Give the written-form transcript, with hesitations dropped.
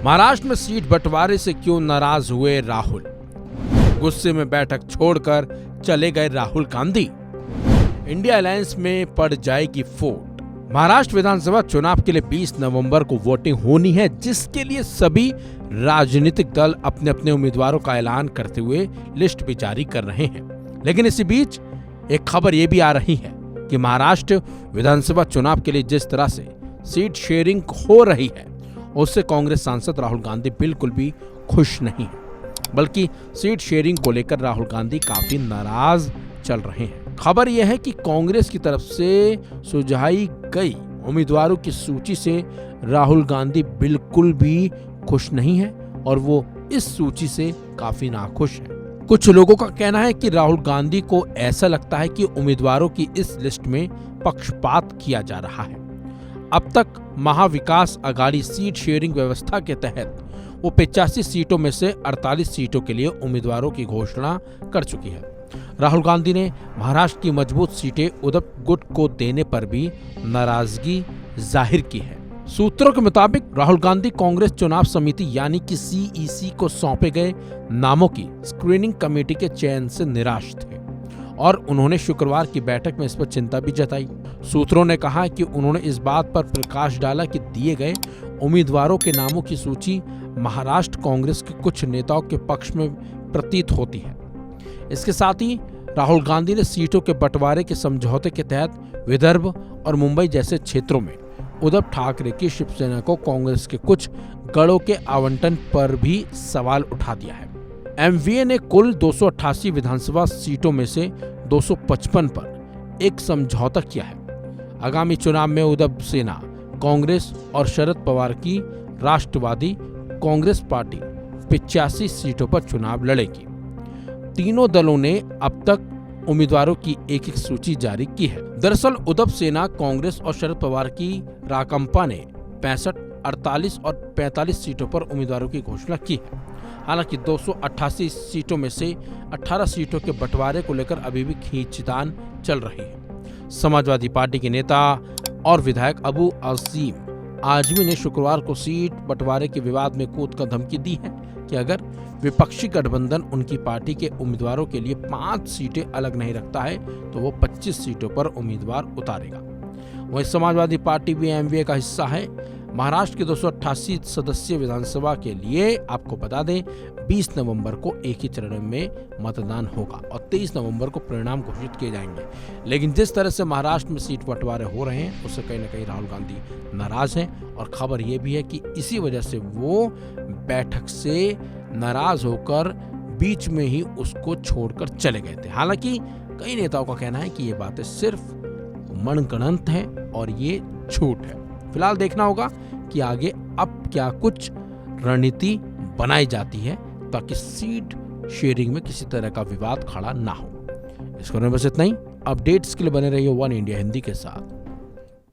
महाराष्ट्र में सीट बंटवारे से क्यों नाराज हुए राहुल? गुस्से में बैठक छोड़कर चले गए राहुल गांधी। इंडिया अलायंस में पड़ जाएगी फूट। महाराष्ट्र विधानसभा चुनाव के लिए 20 नवंबर को वोटिंग होनी है, जिसके लिए सभी राजनीतिक दल अपने अपने उम्मीदवारों का ऐलान करते हुए लिस्ट भी जारी कर रहे हैं। लेकिन इसी बीच एक खबर ये भी आ रही है कि महाराष्ट्र विधानसभा चुनाव के लिए जिस तरह से सीट शेयरिंग हो रही है, उससे कांग्रेस सांसद राहुल गांधी बिल्कुल भी खुश नहीं है, बल्कि सीट शेयरिंग को लेकर राहुल गांधी काफी नाराज चल रहे हैं। खबर यह है कि कांग्रेस की तरफ से सुझाई गई उम्मीदवारों की सूची से राहुल गांधी बिल्कुल भी खुश नहीं है और वो इस सूची से काफी नाखुश है। कुछ लोगों का कहना है कि राहुल गांधी को ऐसा लगता है कि उम्मीदवारों की इस लिस्ट में पक्षपात किया जा रहा है। अब तक महाविकास अघाड़ी सीट शेयरिंग व्यवस्था के तहत वो 85 सीटों में से 48 सीटों के लिए उम्मीदवारों की घोषणा कर चुकी है। राहुल गांधी ने महाराष्ट्र की मजबूत सीटें उद्धव गुट को देने पर भी नाराजगी जाहिर की है। सूत्रों के मुताबिक राहुल गांधी कांग्रेस चुनाव समिति यानी कि सीईसी को सौंपे गए नामों की स्क्रीनिंग कमेटी के चयन से निराश थे और उन्होंने शुक्रवार की बैठक में इस पर चिंता भी जताई। सूत्रों ने कहा कि उन्होंने इस बात पर प्रकाश डाला कि दिए गए उम्मीदवारों के नामों की सूची महाराष्ट्र कांग्रेस के कुछ नेताओं के पक्ष में प्रतीत होती है। इसके साथ ही राहुल गांधी ने सीटों के बंटवारे के समझौते के तहत विदर्भ और मुंबई जैसे क्षेत्रों में उद्धव ठाकरे की शिवसेना को कांग्रेस के कुछ गढ़ों के आवंटन पर भी सवाल उठा दिया है। एमवीए ने कुल 288 विधानसभा सीटों में से 255 पर एक समझौता किया है। आगामी चुनाव में उद्धव सेना कांग्रेस और शरद पवार की राष्ट्रवादी कांग्रेस पार्टी 85 सीटों पर चुनाव लड़ेगी। तीनों दलों ने अब तक उम्मीदवारों की एक एक सूची जारी की है। दरअसल उद्धव सेना कांग्रेस और शरद पवार की राकांपा ने 65, 48 और 45 सीटों पर उम्मीदवारों की घोषणा की है। हालांकि 288 सीटों में से 18 सीटों के बंटवारे को लेकर अभी भी खींचतान चल रही है। समाजवादी पार्टी के नेता और विधायक अबू अजीम आजमी ने शुक्रवार को सीट बंटवारे के विवाद में कूदकर धमकी दी है कि अगर विपक्षी गठबंधन उनकी पार्टी के उम्मीदवारों के लिए 5 सीटें अलग नहीं रखता है तो वो 25 सीटों पर उम्मीदवार उतारेगा। वहीं समाजवादी पार्टी भी एमवीए का हिस्सा है। महाराष्ट्र के 288 सदस्यीय विधानसभा के लिए आपको बता दें 20 नवंबर को एक ही चरण में मतदान होगा और 23 नवंबर को परिणाम घोषित किए जाएंगे। लेकिन जिस तरह से महाराष्ट्र में सीट बंटवारे हो रहे हैं उससे कहीं न कहीं राहुल गांधी नाराज हैं और खबर यह भी है कि इसी वजह से वो बैठक से नाराज होकर बीच में ही उसको छोड़कर चले गए थे। हालांकि कई नेताओं का कहना है कि ये बातें सिर्फ मनगढ़ंत है और ये झूठ है। फिलहाल देखना होगा कि आगे अब क्या कुछ रणनीति बनाई जाती है ताकि सीट शेयरिंग में किसी तरह का विवाद खड़ा ना हो। इसको बस इतना ही। अपडेट्स के लिए बने रहिए वन इंडिया हिंदी के साथ।